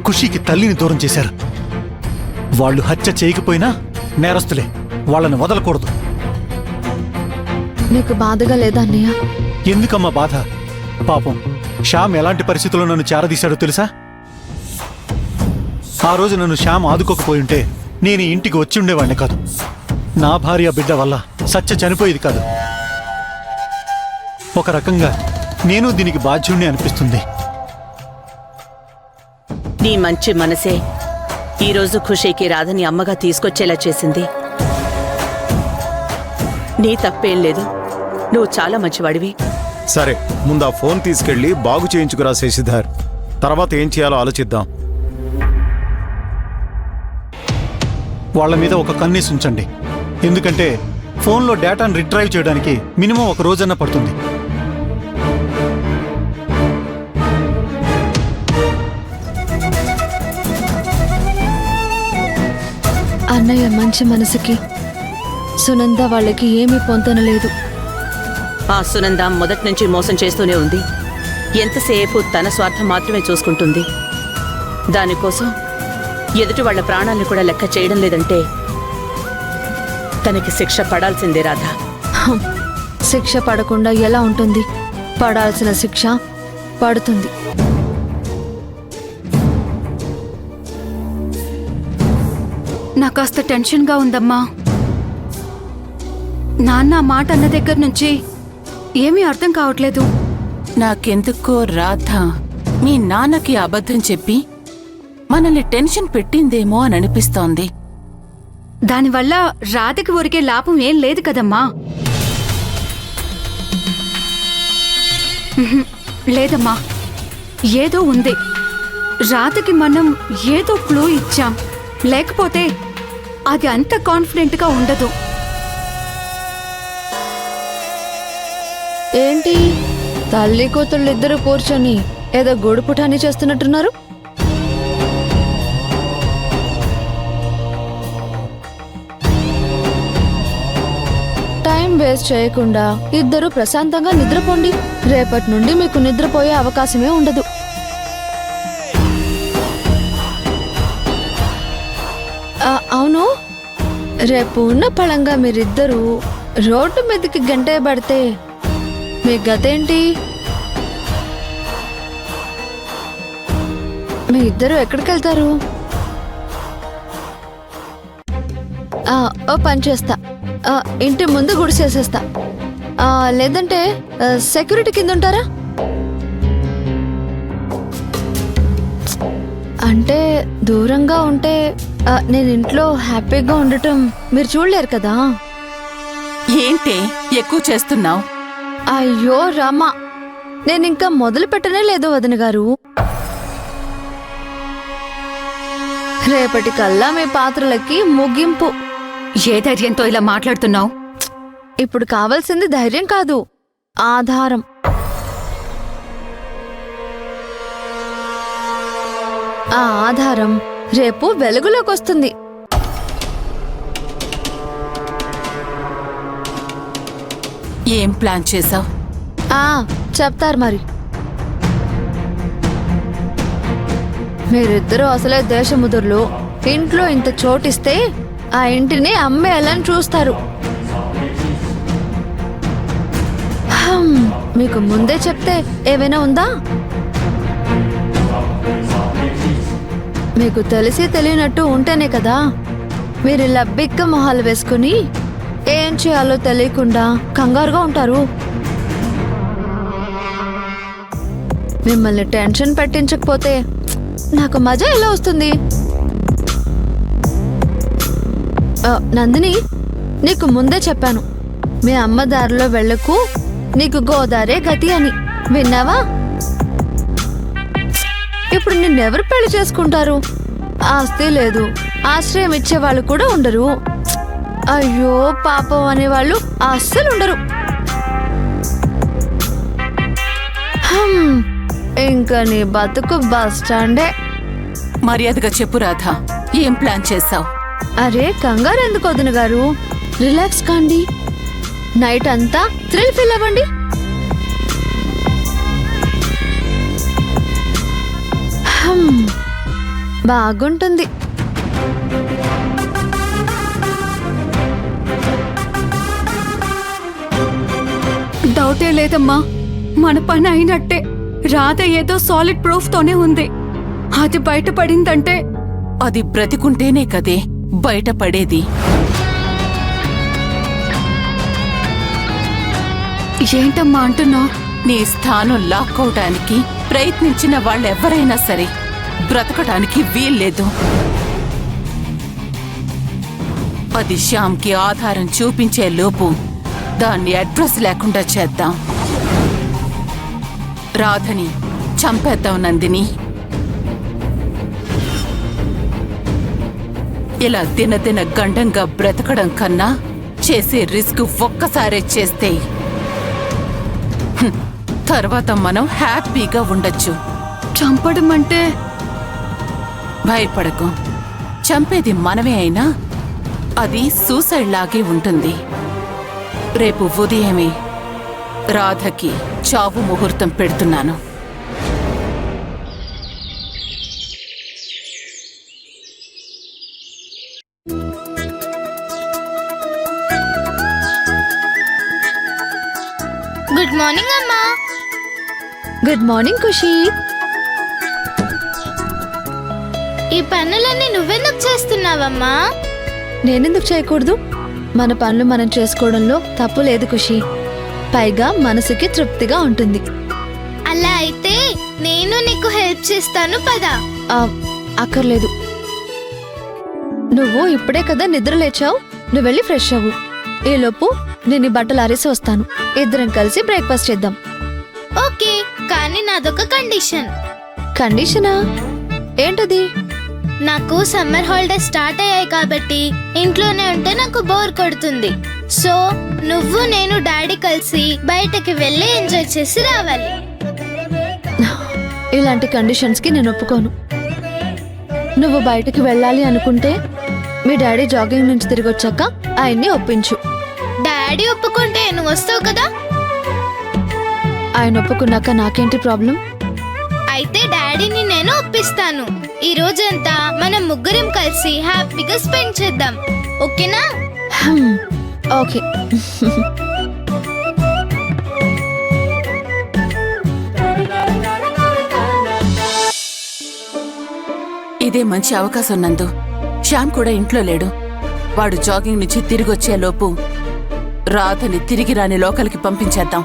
ఖుషీకి తల్లిని దూరం చేశారు. వాళ్ళు హత్య చేయకపోయినా నేరస్తులే, వాళ్ళని వదలకూడదు. నీకు బాధగా లేదా అన్నయ్య? ఎందుకమ్మా బాధ? పాపం శ్యామ్ ఎలాంటి పరిస్థితుల్లో నన్ను చేరదీశాడో తెలుసా? ఆ రోజు నన్ను శ్యామ్ ఆదుకోకపోయింటే నేను ఈ ఇంటికి వచ్చి ఉండేవాడిని కాదు. నా భార్య బిడ్డ వల్ల సత్య చనిపోయేది కాదు. ఒక రకంగా నేను దీనికి బాధ్యుణ్ణి అనిపిస్తుంది. నీ మంచి మనసే ఈరోజు ఖుషీకి రాధని అమ్మగా తీసుకొచ్చేలా చేసింది. నీ తప్పేం లేదు, నువ్వు చాలా మంచివాడివి. సరే, ముందు ఆ ఫోన్ తీసుకెళ్లి బాగు చేయించుకురా శశిధర్. తర్వాత ఏం చేయాలో ఆలోచిద్దాం. వాళ్ల మీద ఒక కన్నేసి ఉంచండి. ఎందుకంటే ఫోన్లో డేటాను రిట్రైవ్ చేయడానికి మినిమం ఒక రోజన్నా పడుతుంది. అన్నయ్య మంచి మనసుకి సునంద వాళ్ళకి ఏమీ పొందనలేదు. ఆ సునంద మొదటి నుంచి మోసం చేస్తూనే ఉంది. ఎంతసేపు తన స్వార్థం మాత్రమే చూసుకుంటుంది. దానికోసం ఎదుటి వాళ్ల ప్రాణాలను కూడా లెక్క చేయడం లేదంటే తనకి శిక్ష పడాల్సిందే రాధా. శిక్ష పడకుండా ఎలా ఉంటుంది? పడాల్సిన శిక్ష పడుతుంది. నాకు కాస్త టెన్షన్గా ఉందమ్మా. నాన్న మాట అన్న దగ్గర నుంచి ఏమీ అర్థం కావట్లేదు. నాకెందుకో రాధ మీ నాన్నకి అబద్ధం చెప్పి మనల్ని టెన్షన్ పెట్టిందేమో అని అనిపిస్తోంది. దానివల్ల రాధకి ఒరిగే లాభం ఏం లేదు కదమ్మా. లేదమ్మా, ఏదో ఉంది. రాధకి మనం ఏదో క్లూ ఇచ్చాం, లేకపోతే అది అంత కాన్ఫిడెంట్గా ఉండదు. ఏంటి తల్లి కూతుళ్ళు ఇద్దరు కూర్చొని ఏదో గొడుపుటాన్ని చేస్తున్నట్టున్నారు? టైం వేస్ట్ చేయకుండా ఇద్దరు ప్రశాంతంగా నిద్రపోండి. రేపటి నుండి మీకు నిద్రపోయే అవకాశమే ఉండదు. అవును, రేపు ఉన్న పళంగా మీరిద్దరూ రోడ్డు మీదకి గంటేయబడితే మీ గతేంటి? మీ ఇద్దరు ఎక్కడికి వెళ్తారు? ఓ పని చేస్తా, ఇంటి ముందు గుడిసేసేస్తా. లేదంటే సెక్యూరిటీ కింద ఉంటారా? అంటే దూరంగా ఉంటే నేను ఇంట్లో హ్యాపీగా ఉండటం మీరు చూడలేరు కదా. ఏంటే ఎక్కువ చేస్తున్నావు? అయ్యో రామా, నేనింకా మొదలు పెట్టనే లేదు వదిన గారు. రేపటికల్లా మీ పాత్రలకి ముగింపు. ఏ ధైర్యంతో ఇలా మాట్లాడుతున్నావు? ఇప్పుడు కావాల్సింది ధైర్యం కాదు, ఆధారం. ఆ ఆధారం రేపు వెలుగులోకి వస్తుంది. ఏం ప్లాన్ చేసావు? చెప్తారు మరి. మీరిద్దరూ అసలే దేశముదుర్లు. ఇంట్లో ఇంత చోటిస్తే ఆ ఇంటిని అమ్మేయాలని చూస్తారు. మీకు ముందే చెప్తే ఏమైనా ఉందా? మీకు తెలిసి తెలియనట్టు ఉంటేనే కదా మీరు ఇలా బిక్క మొహాలు వేసుకుని ఏం చేయాలో తెలియకుండా కంగారుగా ఉంటారు. మిమ్మల్ని టెన్షన్ పెట్టించకపోతే నాకు మజా ఎలా వస్తుంది? నందిని, నీకు ముందే చెప్పాను, మీ అమ్మ దారిలో వెళ్ళకు, నీకు గోదారే గతి అని. విన్నావా? ఇప్పుడు నిన్నెవరు పెళ్లి చేసుకుంటారు? ఆస్తి లేదు, ఆశ్రయం ఇచ్చేవాళ్ళు కూడా ఉండరు. అయ్యో పాపం అనేవాళ్ళు అస్సలు ఉండరు. ఇంకా నీ బతుకు బస్ స్టాండే. మర్యాదగా చెప్పు రాధా, ఏం ప్లాన్ చేసావు? అరే కంగారు ఎందుకు వదిన గారు, రిలాక్స్ కాండి. నైట్ అంతా థ్రిల్ ఫీల్ అవ్వండి. బాగుంటుంది. డౌటే లేదమ్మా, మన పని అయినట్టే. రాధ ఏదో సాలిడ్ ప్రూఫ్ తోనే ఉంది. అది బయటపడిందంటే అది బ్రతికుంటేనే కదే బయటపడేది. ఏంటమ్మా అంటున్నావు? నీ స్థానం లాక్కోవడానికి ప్రయత్నించిన వాళ్ళెవ్వరైనా సరే బ్రతకడానికి వీల్లేదు. అది శ్యామ్కి ఆధారం చూపించే లోపు దాన్ని అడ్రస్ లేకుండా చేద్దాం. రాధని చంపేద్దాం నందిని. ఇలా దినదిన గండంగా బ్రతకడం కన్నా చేసే రిస్క్ ఒక్కసారే చేస్తే తర్వాత మనం హ్యాపీగా ఉండొచ్చు. చంపడం అంటే? భయపడకు, చంపేది మనమే అయినా అది సూసైడ్ లాగే ఉంటుంది. రేపు ఉదయమే రాధకి చావు ముహూర్తం పెడుతున్నాను. గుడ్ మార్నింగ్ అమ్మా. గుడ్ మార్నింగ్ ఖుషి. ఈ పనులన్నీ నువ్వెందుకు చేస్తున్నావమ్మా? నేనెందుకు చేయకూడదు? మన పనులు మనం చేసుకోవడంలో తప్పు లేదు ఖుషి. పైగా మనసుకి తృప్తిగా ఉంటుంది. అలా అయితే నేను నీకు హెల్ప్ చేస్తాను పద. అక్కర్లేదు. నువ్వు ఇప్పుడే కదా నిద్ర లేచావు, నువ్వు వెళ్ళి ఫ్రెష్ అవ్వు. ఈలోపు నేను ఈ బట్టలు ఆరేసి వస్తాను. ఇద్దరం కలిసి బ్రేక్ఫాస్ట్ చేద్దాం. ఓకే, కానీ నాదొక కండిషన్. కండిషనా? ఏంటది? నాకు సమ్మర్ హాలిడేస్ స్టార్ట్ అయ్యాయి కాబట్టి ఇంట్లోనే ఉంటే నాకు బోర్ కొడుతుంది. సో నువ్వు నేను డాడీ కలిసి బయటకి వెళ్ళి ఎంజాయ్ చేసి రావాలి. ఇలాంటి కండిషన్స్కి నేను ఒప్పుకోను. నువ్వు బయటకు వెళ్ళాలి అనుకుంటే మీ డాడీ జాగింగ్ నుంచి తిరిగి వచ్చాక ఆయన్ని ఒప్పించు. డాడీ ఒప్పుకుంటే నువ్వు వస్తావు కదా? ఆయన ఒప్పుకున్నాక నాకేంటి ప్రాబ్లం? అయితే డాడీని నేను ఒప్పిస్తాను. ఈ రోజంతా మనం ముగ్గురం కలిసి హ్యాపీగా స్పెండ్ చేద్దాం. ఓకేనా? ఓకే. ఇదే మంచి అవకాశం నందు. శ్యామ్ కూడా ఇంట్లో లేడు. వాడు జాగింగ్ నుంచి తిరిగొచ్చే లోపు రాధని తిరిగి రాని లోకలికి పంపించేద్దాం.